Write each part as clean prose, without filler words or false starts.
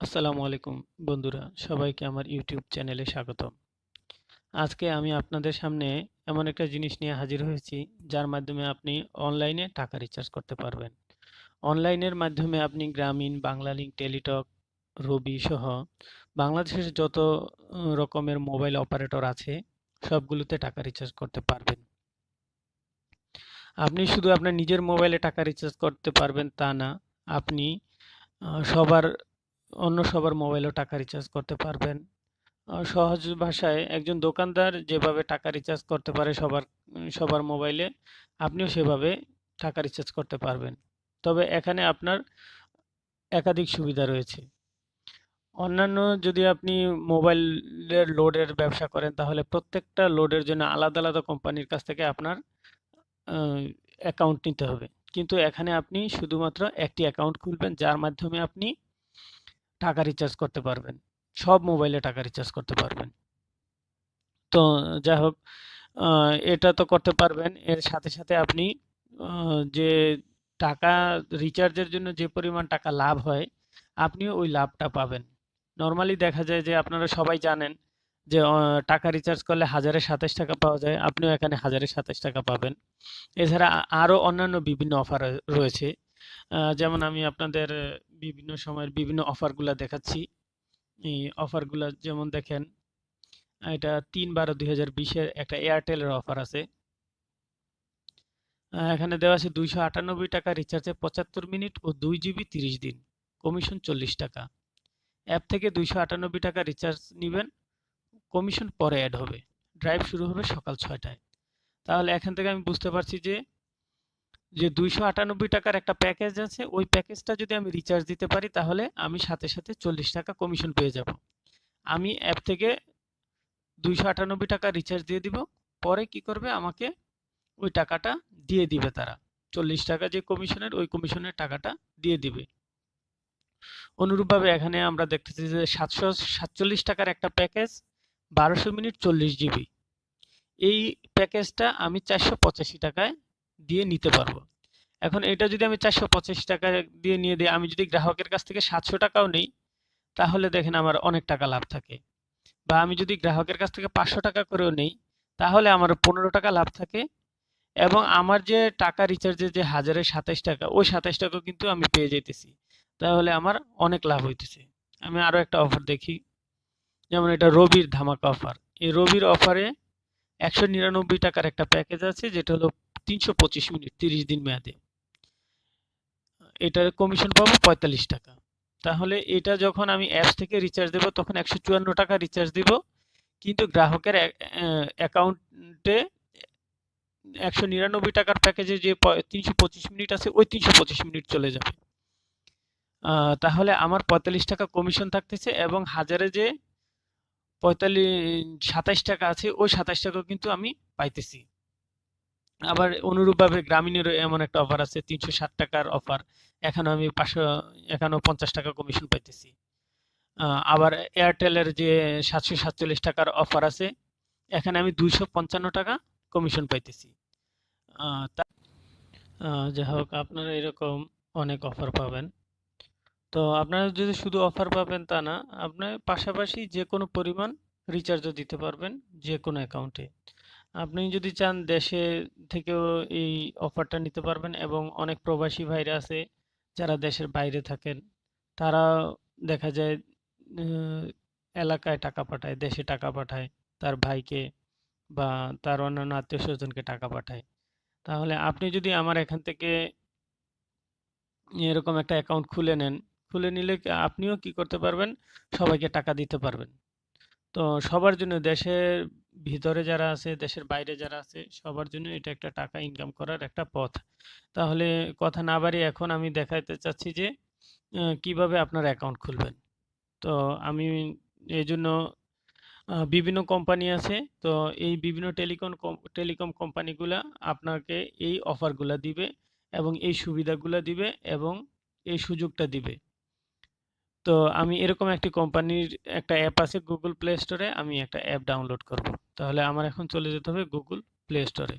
আসসালামু আলাইকুম বন্ধুরা, সবাইকে আমার ইউটিউব চ্যানেলে স্বাগতম। আজকে আমি আপনাদের সামনে এমন একটা জিনিস নিয়ে হাজির হয়েছি, যার মাধ্যমে আপনি অনলাইনে টাকা রিচার্জ করতে পারবেন। অনলাইনের মাধ্যমে আপনি গ্রামীণ, বাংলালিংক, টেলিটক, রবি সহ বাংলাদেশের যত রকমের মোবাইল অপারেটর আছে, সবগুলোতে টাকা রিচার্জ করতে পারবেন। আপনি শুধু আপনার নিজের মোবাইলে টাকা রিচার্জ করতে পারবেন তা না, আপনি সবার সবার মোবাইলেও টাকা রিচার্জ করতে পারবেন। সহজ ভাষায় একজন দোকানদার যেভাবে টাকা রিচার্জ করতে পারে সবার মোবাইলে, আপনিও সেভাবে টাকা রিচার্জ করতে পারবেন। তবে এখানে আপনার একাধিক সুবিধা রয়েছে। অন্যান্য যদি আপনি মোবাইলের লোডের ব্যবসা করেন, তাহলে প্রত্যেকটা লোডের জন্য আলাদা আলাদা কোম্পানির কাছ থেকে আপনার অ্যাকাউন্ট নিতে হবে। কিন্তু এখানে আপনি শুধুমাত্র একটি অ্যাকাউন্ট খুলবেন, যার মাধ্যমে আপনি টাকা রিচার্জ করতে পারবেন। সব মোবাইলে টাকা রিচার্জ করতে পারবেন। তো যাই হোক, এটা তো করতে পারবেন। এর সাথে সাথে আপনি যে টাকা রিচার্জের জন্য যে পরিমাণ টাকা লাভ হয়, আপনিও ওই লাভটা পাবেন। নরমালি দেখা যায় যে আপনারা সবাই জানেন যে টাকা রিচার্জ করলে 1027 টাকা পাওয়া যায়, আপনিও এখানে 1027 টাকা পাবেন। এছাড়া আরও অন্যান্য বিভিন্ন অফার রয়েছে। যেমন আমি আপনাদের বিভিন্ন সময়ের বিভিন্ন অফারগুলা দেখাচ্ছি। এই অফারগুলা যেমন দেখেন, এটা ৩/১২/২০২০-এর একটা এয়ারটেলের অফার আছে। এখানে দেওয়া আছে 298 টাকা রিচার্জে 75 মিনিট ও 2 জিবি 30 দিন, কমিশন 40 টাকা। অ্যাপ থেকে 298 টাকা রিচার্জ নেবেন, কমিশন পরে অ্যাড হবে। ড্রাইভ শুরু হবে সকাল 6টায়। তাহলে এখান থেকে আমি বুঝতে পারছি যে 298 টাকার একটা প্যাকেজ আছে, ওই প্যাকেজটা যদি আমি রিচার্জ দিতে পারি, তাহলে আমি সাথে সাথে 40 টাকা কমিশন পেয়ে যাব। আমি অ্যাপ থেকে 298 টাকা রিচার্জ দিয়ে দিব, পরে কি করবে, আমাকে ওই টাকাটা দিয়ে দিবে তারা। 40 টাকা যে কমিশনের, ওই কমিশনের টাকাটা দিয়ে দিবে। অনুরূপভাবে এখানে আমরা দেখতেছি যে 747 টাকার একটা প্যাকেজ, 1200 মিনিট 40 জিবি। এই প্যাকেজটা আমি 485 টাকায় দিয়ে নিতে পারবো। এখন এটা যদি আমি 485 টাকা দিয়ে নিয়ে দিই, আমি যদি গ্রাহকের কাছ থেকে 700 টাকাও নেই, তাহলে দেখেন আমার অনেক টাকা লাভ থাকে। বা আমি যদি গ্রাহকের কাছ থেকে 500 টাকা করেও নেই, তাহলে আমার 15 টাকা লাভ থাকে। এবং আমার যে টাকা রিচার্জের যে 1027 টাকা, ওই 27 টাকাও কিন্তু আমি পেয়ে যাইতেছি। তাহলে আমার অনেক লাভ হইতেছে। আমি আরো একটা অফার দেখি, যেমন এটা রবির ধামাকা অফার। এই রবির অফারে 199 টাকার একটা প্যাকেজ আছে, যেটা হলো 325 মিনিট 30 দিন মেয়াদে। এটার কমিশন পাবো 45 টাকা। তাহলে এটা যখন আমি অ্যাপস থেকে রিচার্জ দেবো, তখন 154 টাকা রিচার্জ দিব, কিন্তু গ্রাহকের অ্যাকাউন্টে 199 টাকার প্যাকেজে যে 325 মিনিট আছে, ওই 325 মিনিট চলে যাবে। তাহলে আমার 45 টাকা কমিশন থাকতেছে, এবং হাজারে যে 27 টাকা আছে, ওই 27 টাকাও কিন্তু আমি পাইতেছি। আবার অনুরূপভাবে গ্রামীণেরও এমন একটা অফার আছে, 360 টাকার অফার। এখানে আমি 550 টাকা কমিশন পাইতেছি। আবার এয়ারটেলের যে 747 টাকার অফার আছে, এখানে আমি 255 টাকা কমিশন পাইতেছি। যাই হোক, আপনারা এরকম অনেক অফার পাবেন। তো আপনারা যদি শুধু অফার পাবেন তা না, আপনার পাশাপাশি যে কোনো পরিমাণ রিচার্জও দিতে পারবেন যে কোনো অ্যাকাউন্টে। আপনি যদি চান দেশে থেকেও এই অফারটা নিতে পারবেন, এবং অনেক প্রবাসী ভাইরা আছে যারা দেশের বাইরে থাকেন, তারা দেখা যায় এলাকায় টাকা পাঠায়, দেশে টাকা পাঠায় তার ভাইকে, বা তার অন্যান্য আত্মীয় স্বজনকে টাকা পাঠায়। তাহলে আপনি যদি আমার এখান থেকে এরকম একটা অ্যাকাউন্ট খুলে নেন, খুলে নিলে আপনিও কি করতে পারবেন, সবাইকে টাকা দিতে পারবেন। তো সবার জন্য, দেশের ভিতরে যারা আছে, দেশের বাইরে যারা আছে, সবার জন্য এটা একটা টাকা ইনকাম করার একটা পথ। তাহলে কথা না বাড়িয়ে এখন আমি দেখাইতে চাচ্ছি যে কিভাবে আপনার অ্যাকাউন্ট খুলবেন। তো আমি এই জন্য বিভিন্ন কোম্পানি আছে, তো এই বিভিন্ন টেলিকম কোম্পানিগুলা আপনাকে এই অফারগুলা দিবে, এবং এই সুবিধাগুলা দিবে, এবং এই সুযোগটা দিবে। তো আমি এরকম একটি কোম্পানির একটা অ্যাপ আছে গুগল প্লে স্টোরে, আমি একটা অ্যাপ ডাউনলোড করব। তাহলে আমার এখন চলে যেতে হবে গুগল প্লে স্টোরে।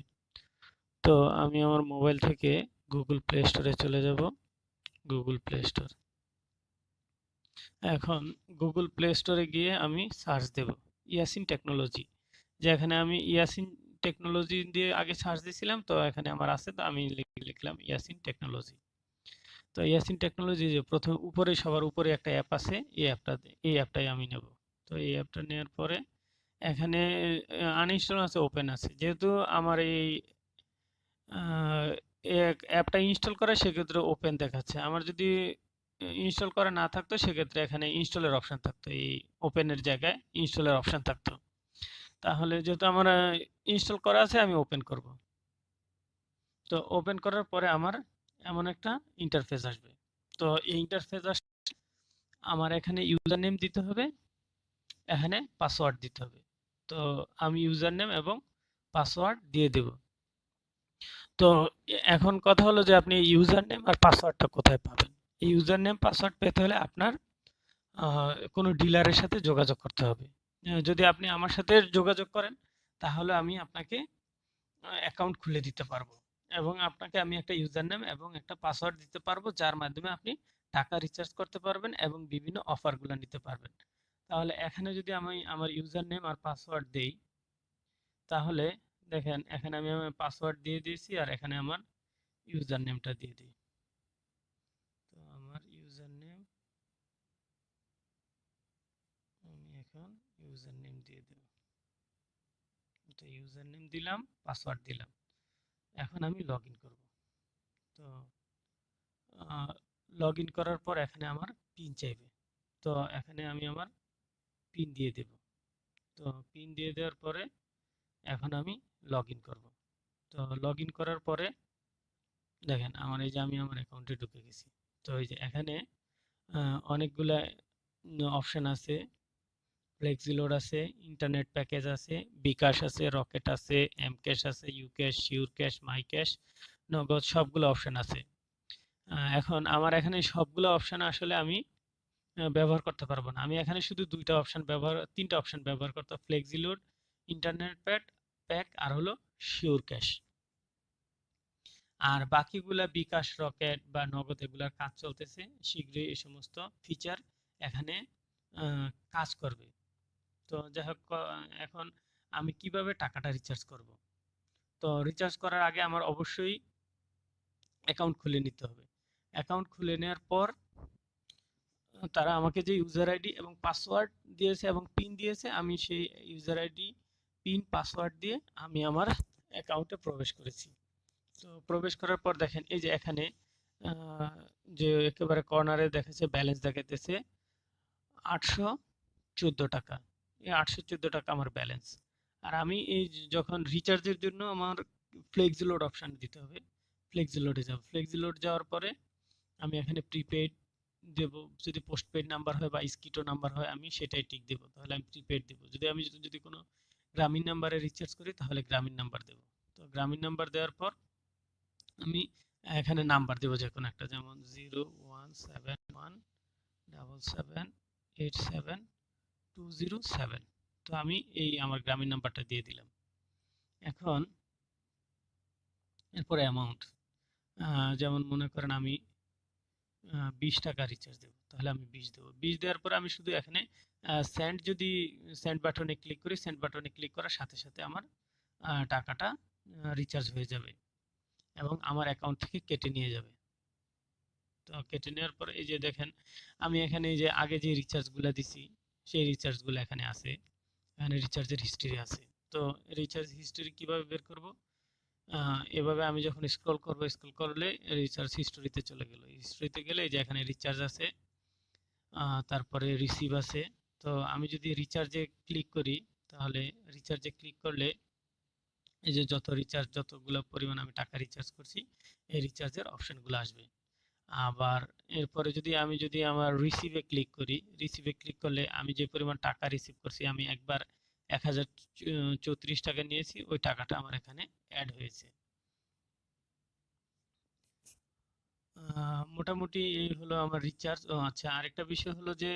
তো আমি আমার মোবাইল থেকে গুগল প্লে স্টোরে চলে যাব। গুগল প্লে স্টোর, এখন গুগল প্লে স্টোরে গিয়ে আমি সার্চ দেব ইয়াসিন টেকনোলজি। যে এখানে আমি ইয়াসিন টেকনোলজি দিয়ে আগে সার্চ দিয়েছিলাম, তো এখানে আমার আছে, তো আমি লিখলাম ইয়াসিন টেকনোলজি। তো ইয়াসিন টেকনোলজি যে প্রথম উপরে সবার উপরে একটা অ্যাপ আছে, এই অ্যাপটাই আমি নেব। তো এই অ্যাপটা নেওয়ার পরে এখানে আনইনস্টল আছে, ওপেন আছে। যেহেতু আমার এই অ্যাপটা ইনস্টল করা, সেক্ষেত্রে ওপেন দেখাচ্ছে। আমার যদি ইনস্টল করা না থাকতো, সেক্ষেত্রে এখানে ইনস্টলের অপশন থাকতো, এই ওপেনের জায়গায় ইনস্টলের অপশন থাকতো। তাহলে যেহেতু আমার ইনস্টল করা আছে, আমি ওপেন করব। তো ওপেন করার পরে আমার এমন একটা ইন্টারফেস আসবে। তো এই ইন্টারফেস আমার এখানে ইউজার নেম দিতে হবে, এখানে পাসওয়ার্ড দিতে হবে। তো আমি ইউজার নেম এবং পাসওয়ার্ড দিয়ে দেব। তো এখন কথা হলো যে আপনি ইউজার নেম আর পাসওয়ার্ডটা কোথায় পাবেন? এই ইউজার নেম পাসওয়ার্ড পেতে হলে আপনার কোনো ডিলারের সাথে যোগাযোগ করতে হবে। যদি আপনি আমার সাথে যোগাযোগ করেন, তাহলে আমি আপনাকে অ্যাকাউন্ট খুলে দিতে পারবো, এবং আপনাকে আমি একটা ইউজার নেম এবং একটা পাসওয়ার্ড দিতে পারবো, যার মাধ্যমে আপনি টাকা রিচার্জ করতে পারবেন এবং বিভিন্ন অফারগুলো নিতে পারবেন। তাহলে এখানে যদি আমি আমার ইউজার নেম আর পাসওয়ার্ড দেই, তাহলে দেখেন এখানে আমি আমার পাসওয়ার্ড দিয়ে দিয়েছি, আর এখানে আমার ইউজার নেমটা দিয়ে দিই। তো আমার ইউজার নেম, আমি এখন ইউজার নেম দিয়ে দেব। তো ইউজার নেম দিলাম, পাসওয়ার্ড দিলাম। এখন আমি লগ ইন করবো। তো লগ ইন করার পর এখানে আমার পিন চাইবে। তো এখানে আমি আমার পিন দিয়ে দেব। তো পিন দিয়ে দেওয়ার পরে এখন আমি লগ ইন করবো। তো লগ ইন করার পরে দেখেন আমার এই যে আমি আমার অ্যাকাউন্টে ঢুকে গেছি। তো এই যে এখানে অনেকগুলা অপশন আছে। ফ্লেক্সিলোড আছে, ইন্টারনেট প্যাকেজ আছে, বিকাশ আছে, রকেট আছে, এমক্যাশ আছে, ইউক্যাশ, শিওরক্যাশ, মাইক্যাশ, নগদ, সবগুলো অপশন আছে। এখন আমার এখানে সবগুলো অপশন আসলে আমি ব্যবহার করতে পারবো না। আমি এখানে শুধু তিনটা অপশন ব্যবহার করতে, ফ্লেক্সিলোড, ইন্টারনেট প্যাক আর হলো শিওরক্যাশ। আর বাকিগুলা বিকাশ, রকেট বা নগদ এগুলার কাজ চলতেছে। শীঘ্রই এই সমস্ত ফিচার এখানে কাজ করবে। তো যাই হোক, এখন আমি কিভাবে টাকাটা রিচার্জ করব? তো রিচার্জ করার আগে আমার অবশ্যই অ্যাকাউন্ট খুলে নিতে হবে। অ্যাকাউন্ট খুলে নেওয়ার পর তারা আমাকে যে ইউজার আইডি এবং পাসওয়ার্ড দিয়েছে এবং পিন দিয়েছে, আমি সেই ইউজার আইডি, পিন, পাসওয়ার্ড দিয়ে আমি আমার অ্যাকাউন্টে প্রবেশ করেছি। তো প্রবেশ করার পর দেখেন এই যে এখানে যে একেবারে কর্নারে দেখাচ্ছে ব্যালেন্স দেখাইতেছে 814 টাকা। এই 814 টাকা আমার ব্যালেন্স। আর আমি এই যখন রিচার্জের জন্য আমার ফ্লেক্সিলোড অপশন দিতে হবে, ফ্লেক্সিলোডে যাব। ফ্লেক্সিলোড যাওয়ার পরে আমি এখানে প্রিপেইড দেব। যদি পোস্টপেড নাম্বার হয় বা স্কিটো নাম্বার হয়, আমি সেটাই টিক দেব। তাহলে আমি প্রিপেইড দেব। যদি কোনো গ্রামীণ নাম্বারে রিচার্জ করি, তাহলে গ্রামীণ নাম্বার দেব। তো গ্রামীণ নাম্বার দেওয়ার পর আমি এখানে নাম্বার দেব যে কোনো একটা, যেমন 017177878207। তো আমি এই আমার গ্রামীণ নাম্বারটা দিয়ে দিলাম। এখন এরপরে অ্যামাউন্ট, যেমন মনে করেন আমি 20 টাকা রিচার্জ দেবো, তাহলে আমি 20 দেবো। 20 দেওয়ার পরে আমি শুধু এখানে সেন্ড বাটনে ক্লিক করি, সেন্ড বাটনে ক্লিক করার সাথে সাথে আমার টাকাটা রিচার্জ হয়ে যাবে এবং আমার অ্যাকাউন্ট থেকে কেটে নিয়ে যাবে। তো কেটে নেওয়ার পরে এই যে দেখেন আমি এখানে এই যে আগে যে রিচার্জগুলো দিছি, সেই রিচার্জগুলো এখানে আছে। এখানে রিচার্জের হিস্ট্রি আছে। তো রিচার্জ হিস্ট্রি কিভাবে বের করব? এভাবে আমি যখন স্ক্রল করলে রিচার্জ হিস্টোরিতে চলে গেল। হিস্টোরিতে গেলে এই যে এখানে রিচার্জ আছে, তারপরে রিসিভ আছে। তো আমি যদি রিচার্জে ক্লিক করি, তাহলে রিচার্জে ক্লিক করলে এই যে যতগুলো পরিমাণ আমি টাকা রিচার্জ করছি, এই রিচার্জের অপশনগুলো আসবে। আবার এরপরে যদি আমার রিসিভে ক্লিক করি, রিসিভে ক্লিক করলে আমি যে পরিমাণ টাকা রিসিভ করছি, আমি একবার 1034 টাকা নিয়েছি, ওই টাকাটা আমার এখানে অ্যাড হয়েছে। মোটামুটি এই হলো আমার রিচার্জ। ও আচ্ছা, আরেকটা বিষয় হলো যে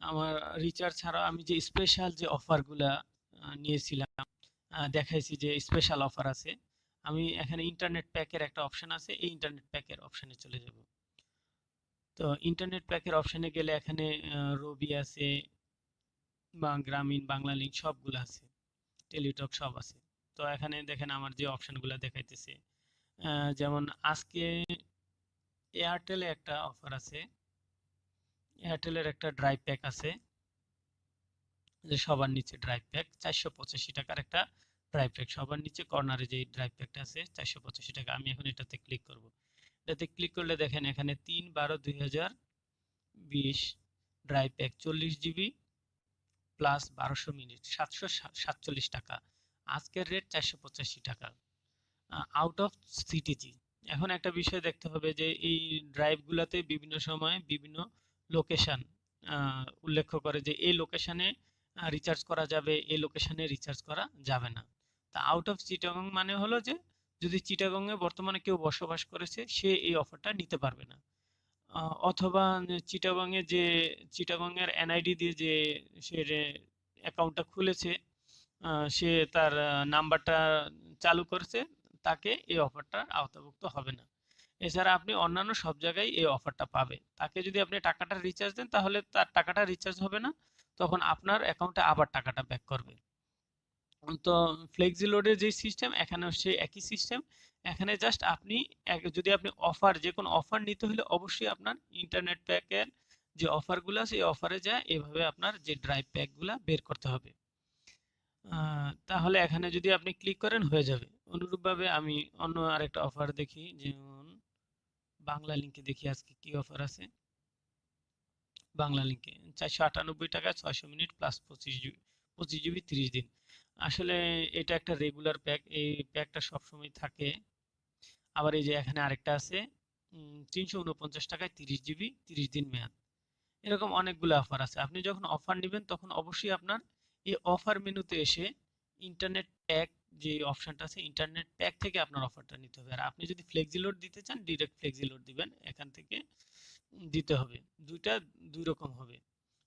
আমার রিচার্জ ছাড়া আমি যে স্পেশাল যে অফারগুলা নিয়েছিলাম, দেখাইছি যে স্পেশাল অফার আছে। আমি এখানে ইন্টারনেট প্যাকের একটা অপশন আছে, এই ইন্টারনেট প্যাকের অপশনে চলে যাব। তো ইন্টারনেট প্যাকের অপশনে গেলে এখানে রবি আছে বা গ্রামীণ, বাংলালিংক সবগুলো আছে, টেলিটক সব আছে। তো এখানে দেখেন আমার যে অপশনগুলো দেখাইতেছে, যেমন আজকে এয়ারটেলে একটা অফার আছে, এয়ারটেলের একটা ড্রাইভ প্যাক আছে, যে সবার নিচে ড্রাইভ প্যাক 485 টাকার একটা ড্রাইভ প্যাক, সবার নিচে কর্নারে যে ড্রাইভ প্যাকটা আছে 485 টাকা। আমি এখন এটাতে ক্লিক করব। এটাতে ক্লিক করলে দেখেন এখানে 3/12/2020 drive pack 40 GB plus 1200 minute 747 টাকা, আজকের রেট 485 টাকা, আউট অফ সিটিজি। এখন একটা বিষয় দেখতে হবে যে এই ড্রাইভগুলোতে বিভিন্ন সময় বিভিন্ন লোকেশন উল্লেখ করে যে এই লোকেশনে রিচার্জ করা যাবে, এই লোকেশনে রিচার্জ করা যাবে না। তা আউট অফ চিটাগং মানে হলো যে যদি চিটাগংয়ে বর্তমানে কেউ বসবাস করেছে সে এই অফারটা নিতে পারবে না, অথবা চিটাগংয়ে যে চিটাগংয়ের এনআইডি দিয়ে যে সে অ্যাকাউন্টটা খুলেছে, সে তার নাম্বারটা চালু করেছে, তাকে এই অফারটার আওতাভুক্ত হবে না। এছাড়া আপনি অন্যান্য সব জায়গায় এই অফারটা পাবে। তাকে যদি আপনি টাকাটা রিচার্জ দেন তাহলে তার টাকাটা রিচার্জ হবে না, তখন আপনার অ্যাকাউন্টে আবার টাকাটা ব্যাক করবে। তো ফ্লেক্সি লোডের যে সিস্টেম এখানেও সেই একই সিস্টেম। এখানে জাস্ট আপনি যদি আপনি অফার যে কোনো অফার নিতে হলে অবশ্যই আপনার ইন্টারনেট প্যাকের যে অফারগুলো আছে এই অফারে যায় এভাবে আপনার যে ড্রাইভ প্যাকগুলো বের করতে হবে। তাহলে এখানে যদি আপনি ক্লিক করেন হয়ে যাবে। অনুরূপভাবে আমি অন্য আরেকটা অফার দেখি, যেমন বাংলা লিঙ্কে দেখি আজকে কি অফার আছে। বাংলা লিঙ্কে 498 টাকায় 600 মিনিট প্লাস 25 GB 30 দিন। আসলে এটা একটা রেগুলার প্যাক, এই প্যাকটা সবসময় থাকে। আবার এই যে এখানে আরেকটা আছে 349 টাকায় 30 GB 30 দিন মেয়াদ। এরকম অনেকগুলো অফার আছে। আপনি যখন অফার নেবেন তখন অবশ্যই আপনার এই অফার মেনুতে এসে ইন্টারনেট প্যাক যে অপশনটা আছে ইন্টারনেট প্যাক থেকে আপনার অফারটা নিতে হবে। আর আপনি যদি ফ্লেক্সি লোড দিতে চান ডিরেক্ট ফ্লেক্সি লোড দিবেন, এখান থেকে দিতে হবে। দুইটা দুই রকম হবে।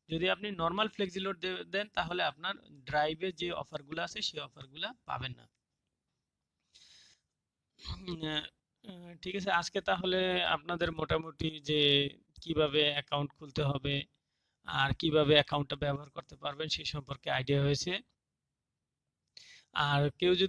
যদি আপনি নর্মাল ফ্লেক্সি লোড দেন তাহলে আপনার ড্রাইভে যে অফারগুলো আছে সেই অফারগুলো পাবেন না। ঠিক আছে, আজকে তাহলে আপনাদের মোটামুটি যে কিভাবে অ্যাকাউন্ট খুলতে হবে আর কিভাবে অ্যাকাউন্টটা ব্যবহার করতে পারবেন সেই সম্পর্কে আইডিয়া হয়েছে। আর কেউ যদি